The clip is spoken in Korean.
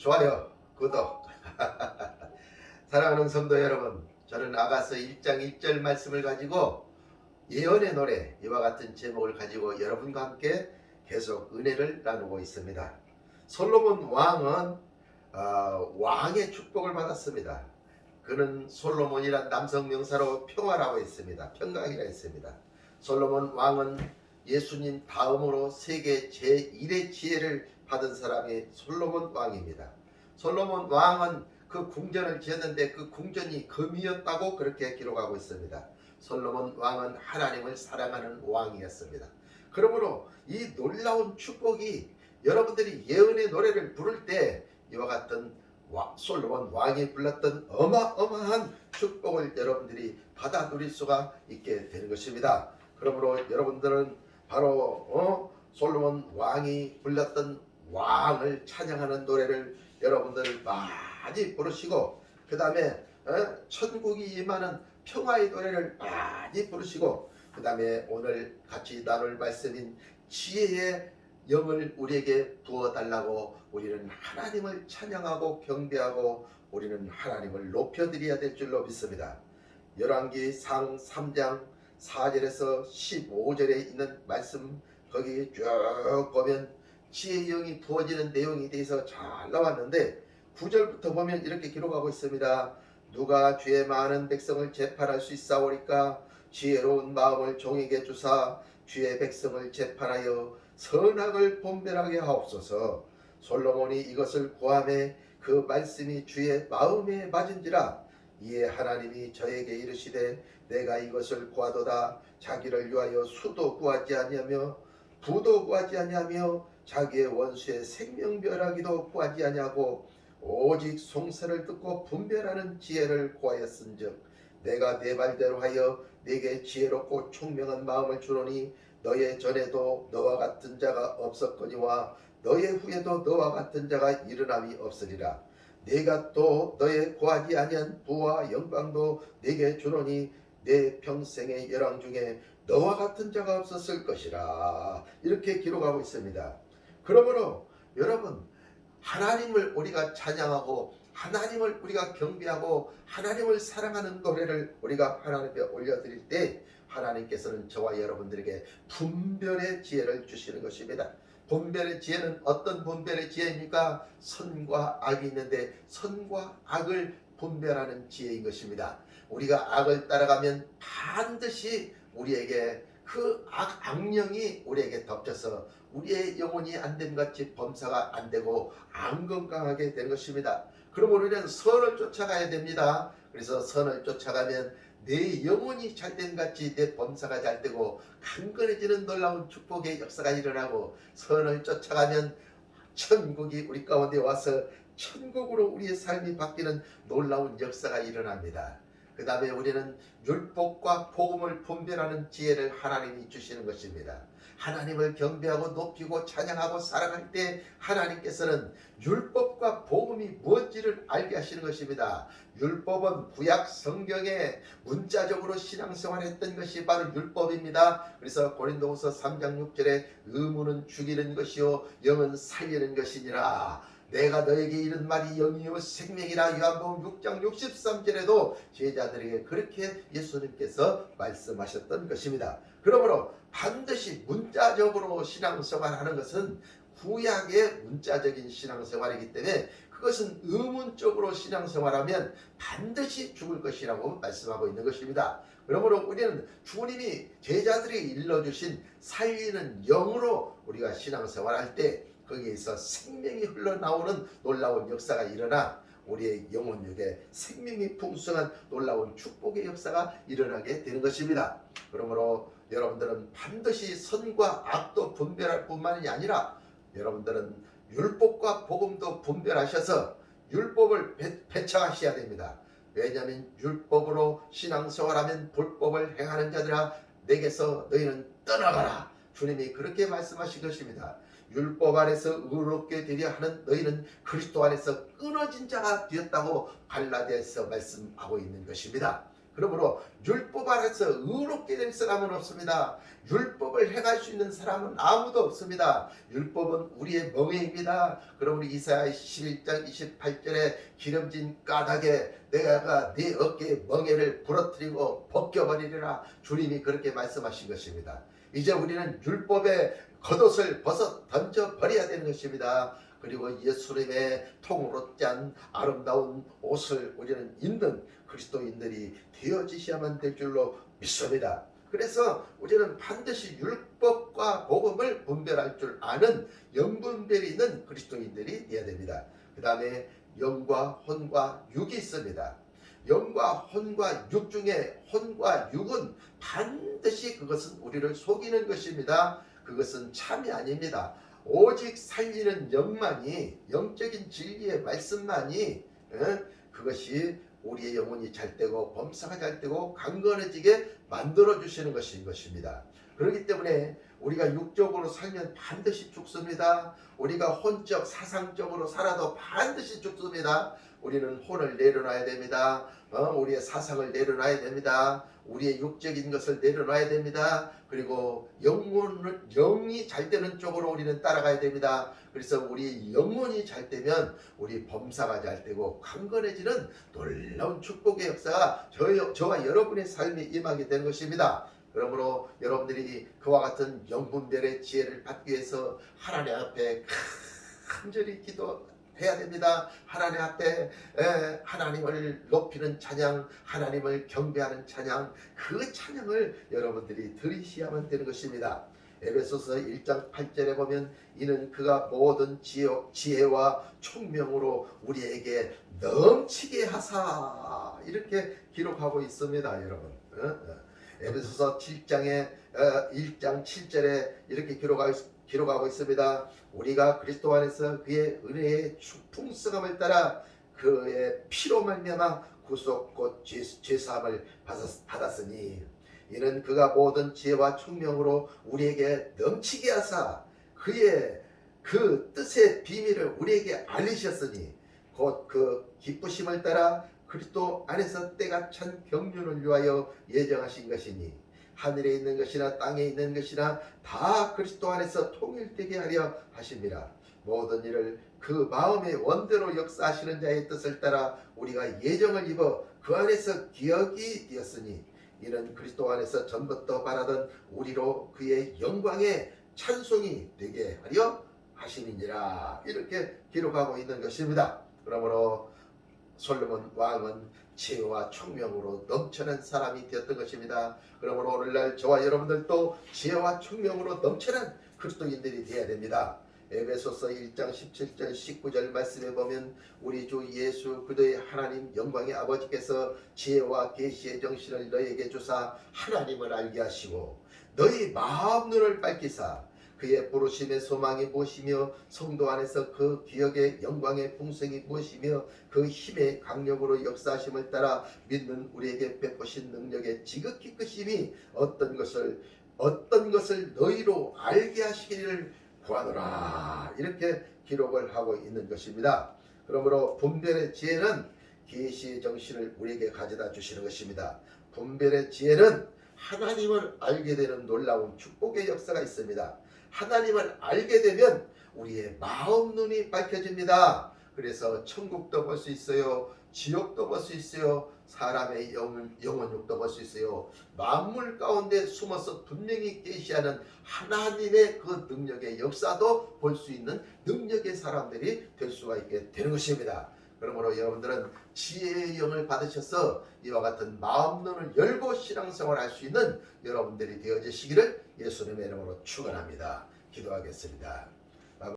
좋아요, 구독. 사랑하는 성도 여러분, 저는 아가서 1장 1절 말씀을 가지고 예언의 노래 이와 같은 제목을 가지고 여러분과 함께 계속 은혜를 나누고 있습니다. 솔로몬 왕은 왕의 축복을 받았습니다. 그는 솔로몬이란 남성 명사로 평화라고 했습니다. 평강이라 했습니다. 솔로몬 왕은 예수님 다음으로 세계 제1의 지혜를 받은 사람이 솔로몬 왕입니다. 솔로몬 왕은 그 궁전을 지었는데 그 궁전이 금이었다고 그렇게 기록하고 있습니다. 솔로몬 왕은 하나님을 사랑하는 왕이었습니다. 그러므로 이 놀라운 축복이 여러분들이 예언의 노래를 부를 때 이와 같은 솔로몬 왕이 불렀던 어마어마한 축복을 여러분들이 받아 누릴 수가 있게 되는 것입니다. 그러므로 여러분들은 바로 솔로몬 왕이 불렀던 왕을 찬양하는 노래를 여러분들 많이 부르시고, 그 다음에 천국이 임하는 평화의 노래를 많이 부르시고, 그 다음에 오늘 같이 나눌 말씀인 지혜의 영을 우리에게 부어달라고 우리는 하나님을 찬양하고 경배하고 우리는 하나님을 높여드려야 될 줄로 믿습니다. 열왕기상 3장 4절에서 15절에 있는 말씀, 거기 쭉 보면 지혜의 영이 부어지는 내용에 대해서 잘 나왔는데 9절부터 보면 이렇게 기록하고 있습니다. 누가 죄 많은 백성을 재판할 수 있사오리까? 지혜로운 마음을 종에게 주사 주의 백성을 재판하여 선악을 분별하게 하옵소서. 솔로몬이 이것을 구하매 그 말씀이 주의 마음에 맞은지라. 이에 하나님이 저에게 이르시되 내가 이것을 구하도다. 자기를 위하여 수도 구하지 아니하며 부도 구하지 아니하며 자기의 원수의 생명멸하기도 구하지 아니하고 오직 송사를 듣고 분별하는 지혜를 구하였은즉 내가 내 말대로 하여 네게 지혜롭고 총명한 마음을 주노니 너의 전에도 너와 같은 자가 없었거니와 너의 후에도 너와 같은 자가 일어남이 없으리라. 네가 또 너의 구하지 아니한 부와 영광도 네게 주노니 내 평생의 열왕 중에 너와 같은 자가 없었을 것이라. 이렇게 기록하고 있습니다. 그러므로 여러분, 하나님을 우리가 찬양하고 하나님을 우리가 경배하고 하나님을 사랑하는 노래를 우리가 하나님께 올려드릴 때 하나님께서는 저와 여러분들에게 분별의 지혜를 주시는 것입니다. 분별의 지혜는 어떤 분별의 지혜입니까? 선과 악이 있는데 선과 악을 분별하는 지혜인 것입니다. 우리가 악을 따라가면 반드시 우리에게 그 악령이 우리에게 덮쳐서 우리의 영혼이 안됨같이 범사가 안되고 안 건강하게 되는 것입니다. 그러므로 우리는 선을 쫓아가야 됩니다. 그래서 선을 쫓아가면 내 영혼이 잘됨같이 내 범사가 잘되고 강건해지는 놀라운 축복의 역사가 일어나고, 선을 쫓아가면 천국이 우리 가운데 와서 천국으로 우리의 삶이 바뀌는 놀라운 역사가 일어납니다. 그 다음에 우리는 율법과 복음을 분별하는 지혜를 하나님이 주시는 것입니다. 하나님을 경배하고 높이고 찬양하고 사랑할 때 하나님께서는 율법과 복음이 무엇인지를 알게 하시는 것입니다. 율법은 구약 성경에 문자적으로 신앙생활했던 것이 바로 율법입니다. 그래서 고린도후서 3장 6절에 의무는 죽이는 것이요 영은 살리는 것이니라. 내가 너에게 이른 말이 영이요 생명이라. 요한복음 6장 63절에도 제자들에게 그렇게 예수님께서 말씀하셨던 것입니다. 그러므로 반드시 문자적으로 신앙생활하는 것은 구약의 문자적인 신앙생활이기 때문에 그것은 의문적으로 신앙생활하면 반드시 죽을 것이라고 말씀하고 있는 것입니다. 그러므로 우리는 주님이 제자들에게 일러주신 살리는 영으로 우리가 신앙생활할 때 거기에서 생명이 흘러나오는 놀라운 역사가 일어나 우리의 영혼육에 생명이 풍성한 놀라운 축복의 역사가 일어나게 되는 것입니다. 그러므로 여러분들은 반드시 선과 악도 분별할 뿐만이 아니라 여러분들은 율법과 복음도 분별하셔서 율법을 배척하셔야 됩니다. 왜냐하면 율법으로 신앙생활하면 불법을 행하는 자들아 내게서 너희는 떠나가라. 주님이 그렇게 말씀하신 것입니다. 율법 안에서 의롭게 되려 하는 너희는 그리스도 안에서 끊어진 자가 되었다고 갈라디아서 말씀하고 있는 것입니다. 그러므로 율법 아래서 의롭게 될 사람은 없습니다. 율법을 행할 수 있는 사람은 아무도 없습니다. 율법은 우리의 멍에입니다. 그러므로 이사야 11장 28절에 기름진 까닭에 내가 네 어깨에 멍에를 부러뜨리고 벗겨버리리라, 주님이 그렇게 말씀하신 것입니다. 이제 우리는 율법의 겉옷을 벗어 던져버려야 되는 것입니다. 그리고 예수님의 통으로 짠 아름다운 옷을 우리는 입는 그리스도인들이 되어지셔야만 될 줄로 믿습니다. 그래서 우리는 반드시 율법과 복음을 분별할 줄 아는 영분별이 있는 그리스도인들이 되어야 됩니다. 그 다음에 영과 혼과 육이 있습니다. 영과 혼과 육 중에 혼과 육은 반드시 그것은 우리를 속이는 것입니다. 그것은 참이 아닙니다. 오직 살리는 영만이, 영적인 진리의 말씀만이 그것이 우리의 영혼이 잘되고 범사가 잘되고 강건해지게 만들어 주시는 것인 것입니다. 그렇기 때문에 우리가 육적으로 살면 반드시 죽습니다. 우리가 혼적 사상적으로 살아도 반드시 죽습니다. 우리는 혼을 내려놔야 됩니다. 우리의 사상을 내려놔야 됩니다. 우리의 육적인 것을 내려놔야 됩니다. 그리고 영이 잘 되는 쪽으로 우리는 따라가야 됩니다. 그래서 우리 영혼이 잘 되면 우리 범사가 잘 되고 강건해지는 놀라운 축복의 역사가 저와 여러분의 삶에 임하게 되는 것입니다. 그러므로 여러분들이 그와 같은 영분별의 지혜를 받기 위해서 하나님 앞에 간절히 기도해야 됩니다. 하나님 앞에 하나님을 높이는 찬양, 하나님을 경배하는 찬양, 그 찬양을 여러분들이 들으셔야만 되는 것입니다. 에베소서 1장 8절에 보면 이는 그가 모든 지혜와 총명으로 우리에게 넘치게 하사, 이렇게 기록하고 있습니다. 여러분, 에베소서 7장에 1장 7절에 이렇게 기록하고 있습니다. 우리가 그리스도 안에서 그의 은혜의 풍성함을 따라 그의 피로 말미암아 구속 곧 죄사함을 받았으니 이는 그가 모든 지혜와 총명으로 우리에게 넘치게 하사 그의 그 뜻의 비밀을 우리에게 알리셨으니 곧 그 기쁘심을 따라 그리스도 안에서 때가 찬 경륜을 위하여 예정하신 것이니 하늘에 있는 것이나 땅에 있는 것이나 다 그리스도 안에서 통일되게 하려 하십니다. 모든 일을 그 마음의 원대로 역사하시는 자의 뜻을 따라 우리가 예정을 입어 그 안에서 기억이 되었으니 이는 그리스도 안에서 전부터 바라던 우리로 그의 영광의 찬송이 되게 하려 하시니라, 이렇게 기록하고 있는 것입니다. 그러므로 솔로몬 왕은 지혜와 총명으로 넘쳐난 사람이 되었던 것입니다. 그러므로 오늘날 저와 여러분들도 지혜와 총명으로 넘쳐난 그리스도인들이 되어야 됩니다. 에베소서 1장 17절 19절 말씀에 보면 우리 주 예수 그리스도의 하나님 영광의 아버지께서 지혜와 계시의 정신을 너희에게 주사 하나님을 알게 하시고 너희 마음 눈을 밝히사 그의 부르심의 소망이 무엇이며 성도 안에서 그 기억의 영광의 풍성이 무엇이며 그 힘의 강력으로 역사하심을 따라 믿는 우리에게 베푸신 능력의 지극히 크심이 어떤 것을 너희로 알게 하시기를 구하노라, 이렇게 기록을 하고 있는 것입니다. 그러므로 분별의 지혜는 계시의 정신을 우리에게 가져다 주시는 것입니다. 분별의 지혜는 하나님을 알게 되는 놀라운 축복의 역사가 있습니다. 하나님을 알게 되면 우리의 마음 눈이 밝혀집니다. 그래서 천국도 볼 수 있어요. 지옥도 볼 수 있어요. 사람의 영혼육도 볼 수 있어요. 만물 가운데 숨어서 분명히 계시하는 하나님의 그 능력의 역사도 볼 수 있는 능력의 사람들이 될 수가 있게 되는 것입니다. 그러므로 여러분들은 지혜의 영을 받으셔서 이와 같은 마음 눈을 열고 신앙생활을 할 수 있는 여러분들이 되어지시기를 예수님의 이름으로 축원합니다. 기도하겠습니다.